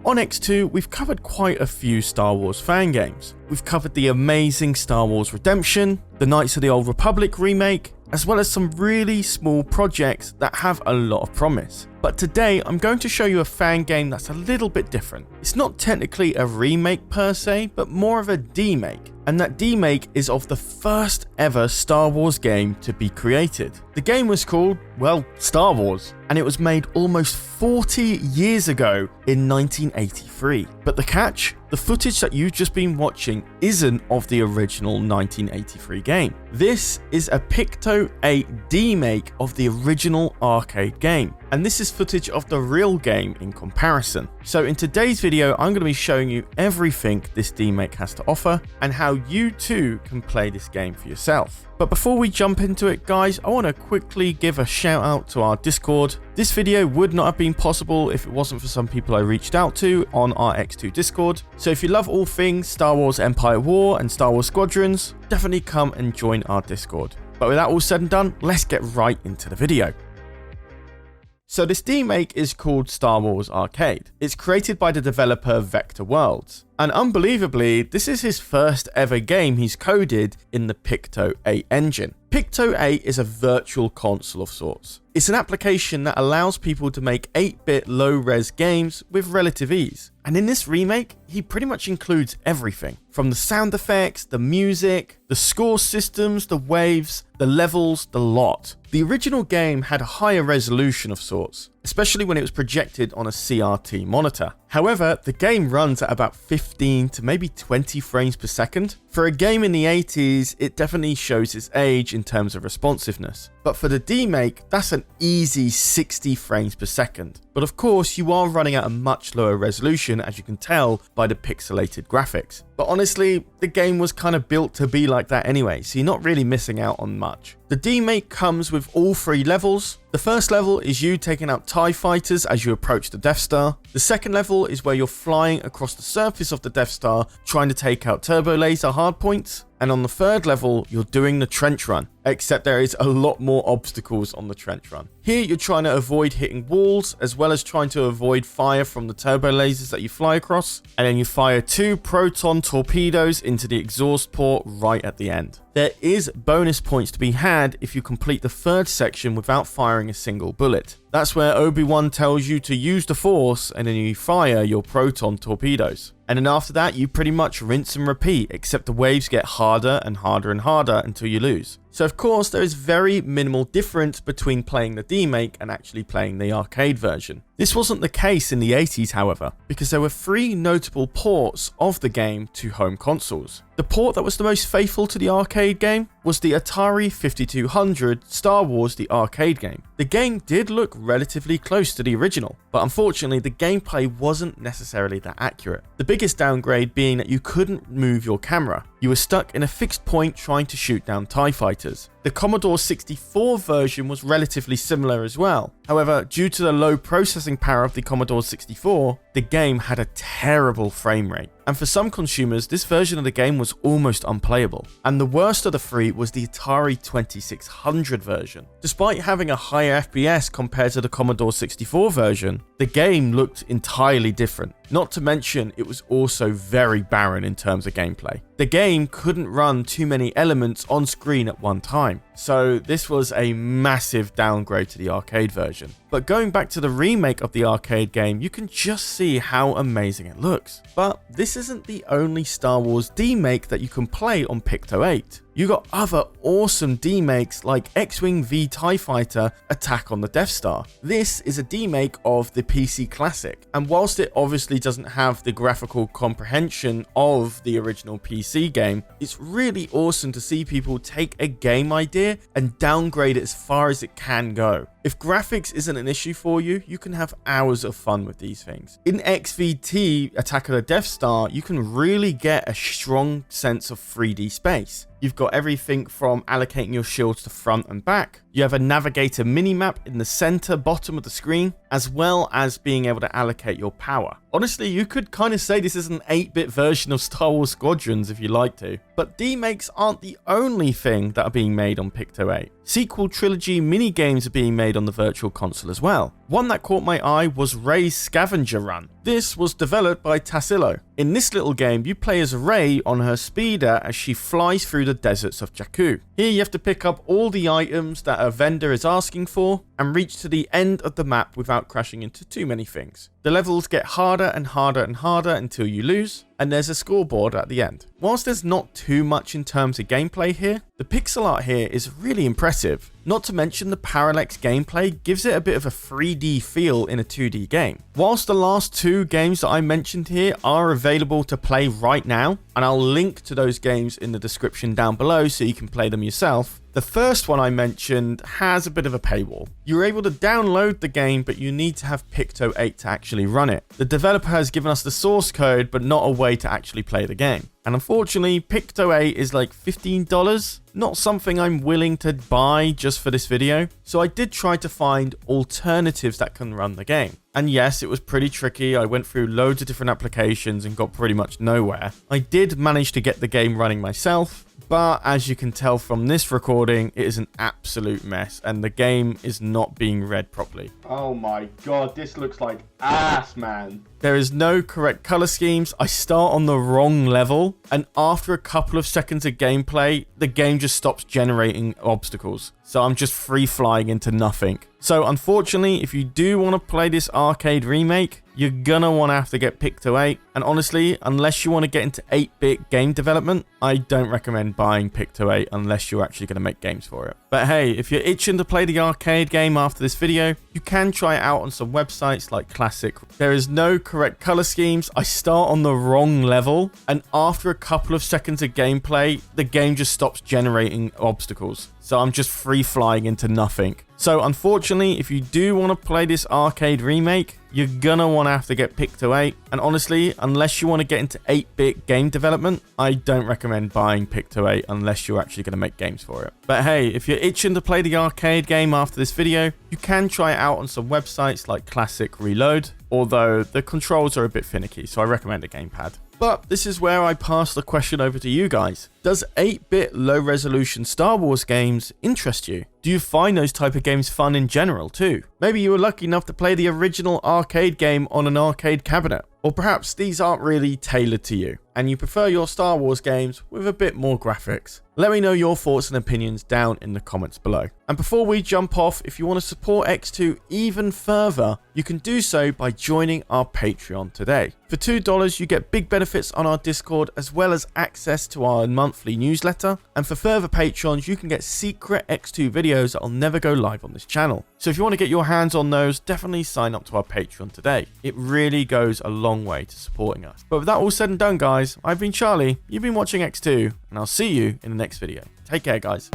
On EcksToo, we've covered quite a few Star Wars fan games. We've covered the amazing Star Wars Redemption, the Knights of the Old Republic remake, as well as some really small projects that have a lot of promise. But today I'm going to show you a fan game that's a little bit different. It's not technically a remake per se, but more of a demake. And that demake is of the first ever Star Wars game to be created. The game was called, well, Star Wars, and it was made almost 40 years ago in 1983. But the catch? The footage that you've just been watching isn't of the original 1983 game. This is a Picto 8 demake of the original arcade game. And this is footage of the real game in comparison. So in today's video, I'm going to be showing you everything this demake has to offer and how you too can play this game for yourself. But before we jump into it, guys, I want to quickly give a shout out to our Discord. This video would not have been possible if it wasn't for some people I reached out to on our EcksToo Discord. So if you love all things Star Wars Empire War and Star Wars Squadrons, definitely come and join our Discord. But with that all said and done, let's get right into the video. So this demake is called Star Wars Arcade. It's created by the developer Vector Worlds. And unbelievably, this is his first ever game he's coded in the Picto 8 engine. Picto 8 is a virtual console of sorts. It's an application that allows people to make 8-bit low-res games with relative ease. And in this remake, he pretty much includes everything. From the sound effects, the music, the score systems, the waves, the levels, the lot. The original game had a higher resolution of sorts, especially when it was projected on a CRT monitor. However, the game runs at about 15 to maybe 20 frames per second. For a game in the 80s, it definitely shows its age in terms of responsiveness. But for the demake, that's an easy 60 frames per second. But of course, you are running at a much lower resolution, as you can tell by the pixelated graphics. But honestly, the game was kind of built to be like that anyway, so you're not really missing out on much. The demake comes with all 3 levels. The first level is you taking out TIE fighters as you approach the Death Star. The second level is where you're flying across the surface of the Death Star trying to take out turbo laser hardpoints. And on the third level, you're doing the trench run, except there is a lot more obstacles on the trench run. Here, you're trying to avoid hitting walls, as well as trying to avoid fire from the turbo lasers that you fly across. And then you fire 2 proton torpedoes into the exhaust port right at the end. There is bonus points to be had if you complete the third section without firing a single bullet. That's where Obi-Wan tells you to use the Force and then you fire your proton torpedoes. And then after that, you pretty much rinse and repeat, except the waves get harder and harder and harder until you lose. So of course, there is very minimal difference between playing the demake and actually playing the arcade version. This wasn't the case in the 80s, however, because there were 3 notable ports of the game to home consoles. The port that was the most faithful to the arcade game was the Atari 5200 Star Wars the arcade game. The game did look relatively close to the original, but unfortunately the gameplay wasn't necessarily that accurate. The biggest downgrade being that you couldn't move your camera. You were stuck in a fixed point trying to shoot down TIE fighters. The Commodore 64 version was relatively similar as well. However, due to the low processing power of the Commodore 64, the game had a terrible frame rate. And for some consumers, this version of the game was almost unplayable. And the worst of the 3 was the Atari 2600 version. Despite having a higher FPS compared to the Commodore 64 version, the game looked entirely different. Not to mention, it was also very barren in terms of gameplay. The game couldn't run too many elements on screen at one time, so this was a massive downgrade to the arcade version. But going back to the remake of the arcade game, you can just see how amazing it looks. But this isn't the only Star Wars demake that you can play on Picto 8. You got other awesome demakes like X-Wing v TIE Fighter Attack on the Death Star. This is a demake of the PC Classic, and whilst it obviously doesn't have the graphical comprehension of the original PC game, it's really awesome to see people take a game idea and downgrade it as far as it can go. If graphics isn't an issue for you, you can have hours of fun with these things. In XVT Attack of the Death Star, you can really get a strong sense of 3D space. You've got everything from allocating your shields to front and back. You have a navigator minimap in the center bottom of the screen, as well as being able to allocate your power. Honestly, you could kind of say this is an 8-bit version of Star Wars Squadrons if you like to. But demakes aren't the only thing that are being made on Picto 8. Sequel trilogy mini-games are being made on the Virtual Console as well. One that caught my eye was Reys Scavenger Run. This was developed by Tassilo. In this little game, you play as Rey on her speeder as she flies through the deserts of Jakku. Here you have to pick up all the items that a vendor is asking for and reach to the end of the map without crashing into too many things. The levels get harder and harder and harder until you lose, and there's a scoreboard at the end. Whilst there's not too much in terms of gameplay here, the pixel art here is really impressive. Not to mention the parallax gameplay gives it a bit of a 3D feel in a 2D game. Whilst the last two games that I mentioned here are available to play right now, and I'll link to those games in the description down below so you can play them yourself, the first one I mentioned has a bit of a paywall. You're able to download the game, but you need to have Picto 8 to actually run it. The developer has given us the source code, but not a way to actually play the game. And unfortunately, Picto 8 is like $15. Not something I'm willing to buy just for this video. So I did try to find alternatives that can run the game. And yes, it was pretty tricky. I went through loads of different applications and got pretty much nowhere. I did manage to get the game running myself, but as you can tell from this recording, it is an absolute mess and the game is not being read properly. Oh my god, this looks like ass, man. There is no correct color schemes. I start on the wrong level, and after a couple of seconds of gameplay, the game just stops generating obstacles. So I'm just free flying into nothing. So unfortunately, if you do want to play this arcade remake, you're gonna want to have to get Picto 8. And honestly, unless you want to get into 8-bit game development, I don't recommend buying Picto 8 unless you're actually going to make games for it. But hey, if you're itching to play the arcade game after this video, you can try it out on some websites like Classic. There is no correct color schemes. I start on the wrong level, and after a couple of seconds of gameplay, the game just stops generating obstacles. So I'm just free flying into nothing. So unfortunately, if you do want to play this arcade remake, you're gonna want to have to get Picto 8. And honestly, unless you want to get into 8-bit game development, I don't recommend buying Picto 8 unless you're actually going to make games for it. But hey, if you're itching to play the arcade game after this video, you can try it out on some websites like Classic Reload, although the controls are a bit finicky, so I recommend a gamepad. But this is where I pass the question over to you guys. Does 8-bit low-resolution Star Wars games interest you? Do you find those type of games fun in general too? Maybe you were lucky enough to play the original arcade game on an arcade cabinet. Or perhaps these aren't really tailored to you, and you prefer your Star Wars games with a bit more graphics. Let me know your thoughts and opinions down in the comments below. And before we jump off, if you want to support EcksToo even further, you can do so by joining our Patreon today. For $2, you get big benefits on our Discord, as well as access to our monthly newsletter. And for further patrons, you can get secret EcksToo videos that will never go live on this channel. So if you want to get your hands on those, definitely sign up to our Patreon today. It really goes a long way to supporting us. But with that all said and done, guys, I've been Charlie, you've been watching EcksToo, and I'll see you in the next video. Take care, guys.